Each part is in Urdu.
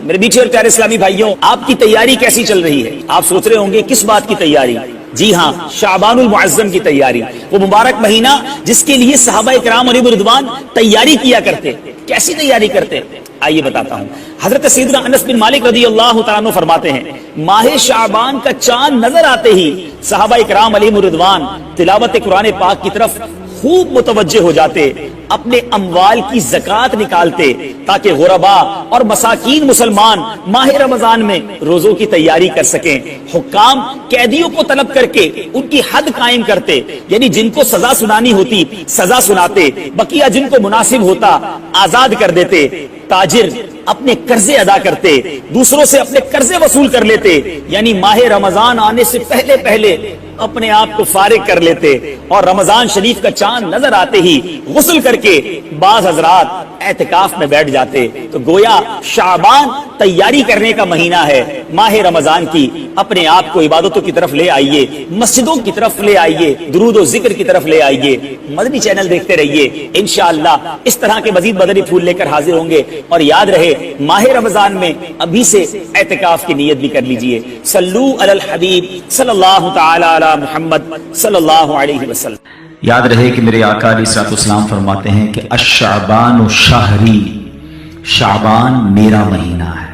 میرے میٹھے اور پیارے اسلامی بھائیوں، آپ کی تیاری کیسی چل رہی ہے؟ آپ سوچ رہے ہوں گے کس بات کی تیاری؟ جی ہاں، شعبان المعظم کی تیاری، وہ مبارک مہینہ جس کے لیے صحابہ کرام علیہ رضوان تیاری کیا کرتے۔ کیسی تیاری کرتے؟ آئیے بتاتا ہوں۔ حضرت سیدنا انس بن مالک رضی اللہ تعالیٰ عنہ فرماتے ہیں، ماہ شعبان کا چاند نظر آتے ہی صحابہ کرام علیہ رضوان تلاوت قرآن پاک کی طرف خوب متوجہ ہو جاتے، اپنے اموال کی زکوٰۃ نکالتے تاکہ غربا اور مساکین مسلمان ماہ رمضان میں روزوں کی تیاری کر سکیں۔ حکام قیدیوں کو طلب کر کے ان کی حد قائم کرتے، یعنی جن کو سزا سنانی ہوتی سزا سناتے، بقیہ جن کو مناسب ہوتا آزاد کر دیتے۔ تاجر اپنے قرضے ادا کرتے، دوسروں سے اپنے قرضے وصول کر لیتے، یعنی ماہ رمضان آنے سے پہلے پہلے اپنے آپ کو فارغ کر لیتے، اور رمضان شریف کا چاند نظر آتے ہی غسل کر کے بعض حضرات اعتکاف میں بیٹھ جاتے۔ تو گویا شعبان تیاری کرنے کا مہینہ ہے ماہ رمضان کی۔ اپنے آپ کو عبادتوں کی طرف لے آئیے، مسجدوں کی طرف لے آئیے، درود و ذکر کی طرف لے آئیے، مدنی چینل دیکھتے رہیے، انشاءاللہ اس طرح کے مزید مدنی پھول لے کر حاضر ہوں گے۔ اور یاد رہے، ماہ رمضان میں ابھی سے اعتکاف کی نیت بھی کر لیجئے۔ صلو علی الحبیب صلی اللہ تعالی علی محمد صلی اللہ علیہ وسلم۔ یاد رہے کہ میرے آقا علیہ الصلوۃ والسلام فرماتے ہیں کہ الشعبان شہری، شعبان میرا مہینہ ہے۔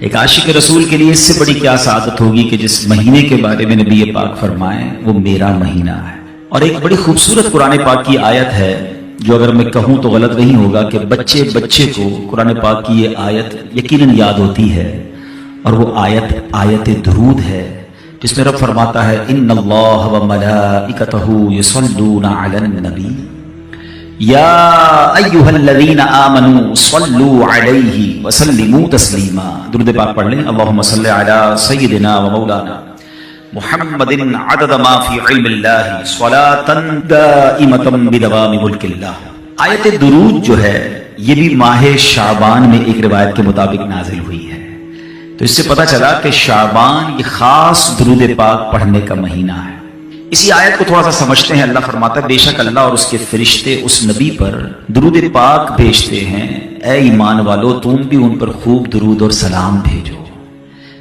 ایک عاشق رسول کے لیے اس سے بڑی کیا سعادت ہوگی کہ جس مہینے کے بارے میں نبی پاک فرمائیں وہ میرا مہینہ ہے۔ اور ایک بڑی خوبصورت قرآن پاک کی آیت ہے جو اگر میں کہوں تو غلط نہیں ہوگا کہ بچے بچے کو قرآن پاک کی یہ آیت یقیناً یاد ہوتی ہے، اور وہ آیت درود ہے جس میں رب فرماتا ہے ان اللہ وملائکتہ یصلون علی النبی یا ایھا الذین آمنوا صلوا علیہ وسلموا تسلیما۔ درود پاک پڑھ لیں۔ اللہم صل علی سیدنا و مولانا محمد عدد ما فی علم اللہ صلاۃ دائمۃ بدوام ملک اللہ۔ آیت درود جو ہے یہ بھی ماہ شعبان میں ایک روایت کے مطابق نازل ہوئی ہے۔ تو اس سے پتہ چلا کہ شعبان یہ خاص درود پاک پڑھنے کا مہینہ ہے۔ اسی آیت کو تھوڑا سا سمجھتے ہیں۔ اللہ فرماتا ہے بے شک اللہ اور اس کے فرشتے اس نبی پر درود پاک بھیجتے ہیں، اے ایمان والو تم بھی ان پر خوب درود اور سلام بھیجو۔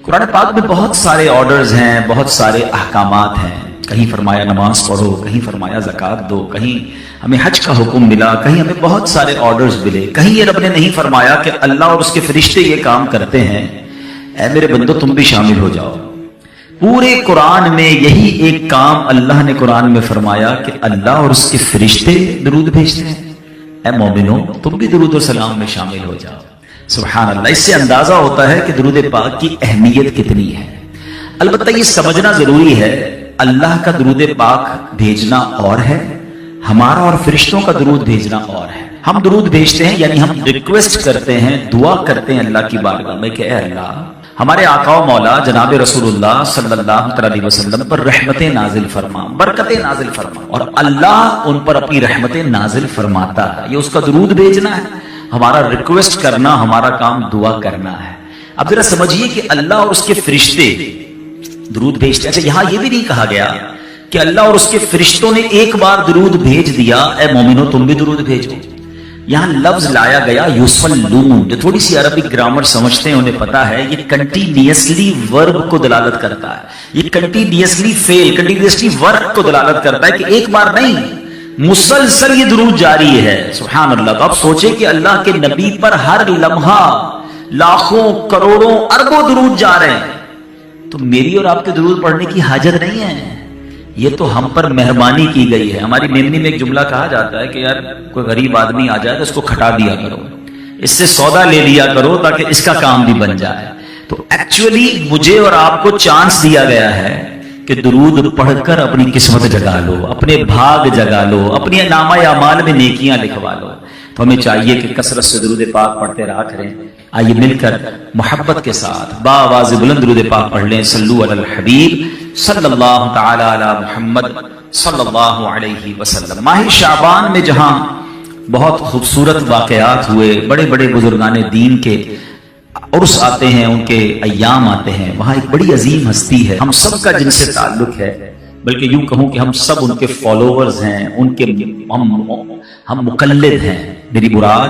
قرآن پاک میں بہت سارے آرڈرز ہیں، بہت سارے احکامات ہیں۔ کہیں فرمایا نماز پڑھو، کہیں فرمایا زکوٰۃ دو، کہیں ہمیں حج کا حکم ملا، کہیں ہمیں بہت سارے آرڈرز ملے، کہیں یہ رب نے نہیں فرمایا کہ اللہ اور اس کے فرشتے یہ کام کرتے ہیں، اے میرے بندو تم بھی شامل ہو جاؤ۔ پورے قرآن میں یہی ایک کام اللہ نے قرآن میں فرمایا کہ اللہ اور اس کے فرشتے درود بھیجتے ہیں، اے مومنو تم بھی درود و سلام میں شامل ہو جاؤ۔ سبحان اللہ۔ اس سے اندازہ ہوتا ہے کہ درود پاک کی اہمیت کتنی ہے۔ البتہ یہ سمجھنا ضروری ہے اللہ کا درود پاک بھیجنا اور ہے، ہمارا اور فرشتوں کا درود بھیجنا اور ہے۔ ہم درود بھیجتے ہیں یعنی ہم ریکویسٹ کرتے ہیں، دعا کرتے ہیں اللہ کی بارگاہ میں کہ اے اللہ ہمارے آقا و مولا جناب رسول اللہ صلی اللہ علیہ وسلم پر رحمتیں نازل فرما، برکتیں نازل فرما، اور اللہ ان پر اپنی رحمتیں نازل فرماتا ہے۔ یہ اس کا درود بھیجنا ہے، ہمارا ریکویسٹ کرنا، ہمارا کام دعا کرنا ہے۔ اب ذرا سمجھیے کہ اللہ اور اس کے فرشتے درود بھیجتے ہیں۔ اچھا یہاں یہ بھی نہیں کہا گیا کہ اللہ اور اس کے فرشتوں نے ایک بار درود بھیج دیا، اے مومنو تم بھی درود بھیجو۔ یہاں لفظ لایا گیا یصلون، جو تھوڑی سی عربی گرامر سمجھتے ہیں انہیں پتا ہے یہ کنٹینیوسلی ورب کو دلالت کرتا ہے، یہ کنٹینیوسلی فعل، کنٹینیوسلی ورب کو دلالت کرتا ہے کہ ایک بار نہیں، مسلسل یہ درود جاری ہے۔ سبحان اللہ۔ تو آپ سوچیں کہ اللہ کے نبی پر ہر لمحہ لاکھوں کروڑوں اربوں درود جا رہے ہیں، تو میری اور آپ کے درود پڑھنے کی حاجت نہیں ہے، یہ تو ہم پر مہربانی کی گئی ہے۔ ہماری میمنی میں ایک جملہ کہا جاتا ہے کہ یار کوئی غریب آدمی آ جائے تو اس کو کھٹا دیا کرو، اس سے سودا لے لیا کرو تاکہ اس کا کام بھی بن جائے۔ تو ایکچولی مجھے اور آپ کو چانس دیا گیا ہے کہ درود پڑھ کر اپنی قسمت جگا لو، اپنے بھاگ جگا لو، اپنی نامہ اعمال میں نیکیاں لکھوا لو۔ تو ہمیں چاہیے کہ کثرت سے درود پاک پڑھتے رہا کریں۔ آئیے مل کر محبت کے ساتھ باآواز بلند درود پاک پڑھ لیں۔ صلو علی الحبیب صلی اللہ تعالی علی محمد صلی اللہ علیہ وسلم۔ ماہ شعبان میں جہاں بہت خوبصورت واقعات ہوئے، بڑے بڑے بزرگان دین کے عرس آتے ہیں، ان کے ایام آتے ہیں، وہاں ایک بڑی عظیم ہستی ہے، ہم سب کا جن سے تعلق ہے، بلکہ یوں کہوں کہ ہم سب ان کے فالوورز ہیں، ان کے ہم مقلد ہیں۔ میری مراد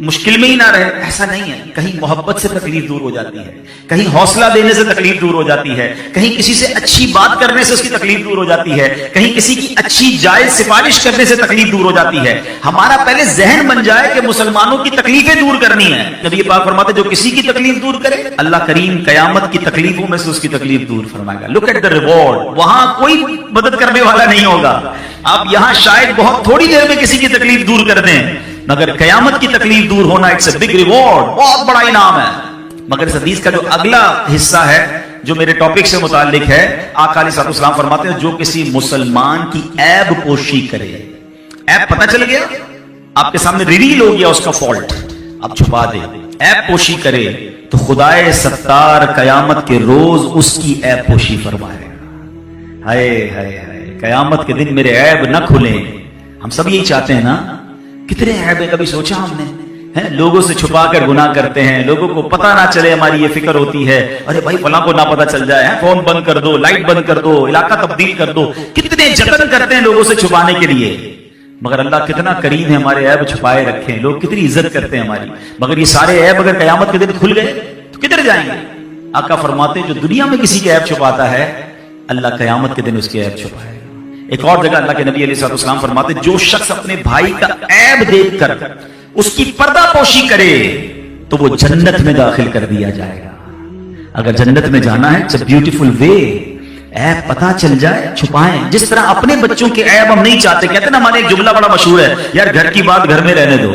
مشکل میں ہی نہ رہے، ایسا نہیں ہے. کہیں محبت سے تکلیف دور ہو جاتی ہے، کہیں حوصلہ دینے سے تکلیف دور ہو جاتی ہے، کہیں کسی سے اچھی بات کرنے سے اس کی تکلیف دور ہو جاتی ہے، کہیں کسی کی اچھی جائز سفارش کرنے سے تکلیف دور ہو جاتی ہے. ہمارا پہلے ذہن بن جائے کہ مسلمانوں کی تکلیفیں دور کرنی ہے. نبی پاک فرماتے جو کسی کی تکلیف دور کرے اللہ کریم قیامت کی تکلیفوں میں سے اس کی تکلیف دور فرمائے گا. Look at the reward. وہاں کوئی مدد کرنے والا نہیں ہوگا. آپ یہاں شاید بہت تھوڑی دیر میں کسی کی تکلیف دور کر دیں، مگر قیامت کی تکلیف دور ہونا اٹس اے بگ ریوارڈ، بہت بڑا انعام ہے. مگر اس حدیث کا جو اگلا حصہ ہے جو میرے ٹاپک سے متعلق ہے، آقا علیہ الصلوۃ والسلام فرماتے ہیں جو کسی مسلمان کی عیب پوشی کرے، عیب پتہ چل گیا، آپ کے سامنے ریویل ہو گیا اس کا فالٹ، آپ چھپا دے، عیب پوشی کرے تو خدائے ستار قیامت کے روز اس کی عیب پوشی فرمائے گا. ہائے ہائے ہائے، قیامت کے دن میرے عیب نہ کھلیں. ہم سب یہی چاہتے ہیں نا. کتنے عیب ہے کبھی سوچا ہم نے؟ لوگوں سے چھپا کر گناہ کرتے ہیں، لوگوں کو پتہ نہ چلے، ہماری یہ فکر ہوتی ہے ارے بھائی فلاں کو نہ پتہ چل جائے، فون بند کر دو، لائٹ بند کر دو، علاقہ تبدیل کر دو. کتنے جتن کرتے ہیں لوگوں سے چھپانے کے لیے. مگر اللہ کتنا کریم ہے، ہمارے عیب چھپائے رکھے. لوگ کتنی عزت کرتے ہیں ہماری. مگر یہ سارے عیب اگر قیامت کے دن کھل گئے تو کدھر جائیں گے؟ آقا فرماتے جو دنیا میں کسی کے عیب چھپاتا ہے اللہ قیامت کے دن اس کے عیب چھپائے گا. ایک اور جگہ اللہ کے نبی علیہ الصلوۃ والسلام فرماتے جو شخص اپنے بھائی کا عیب دیکھ کر اس کی پردہ پوشی کرے تو وہ جنت میں داخل کر دیا جائے گا. اگر جنت میں جانا ہے اٹس اے بیوٹیفل وے. عیب پتہ چل جائے چھپائیں. جس طرح اپنے بچوں کے عیب ہم نہیں چاہتے، کہتے ہیں نا ہمارے ایک جملہ بڑا مشہور ہے، یار گھر کی بات گھر میں رہنے دو.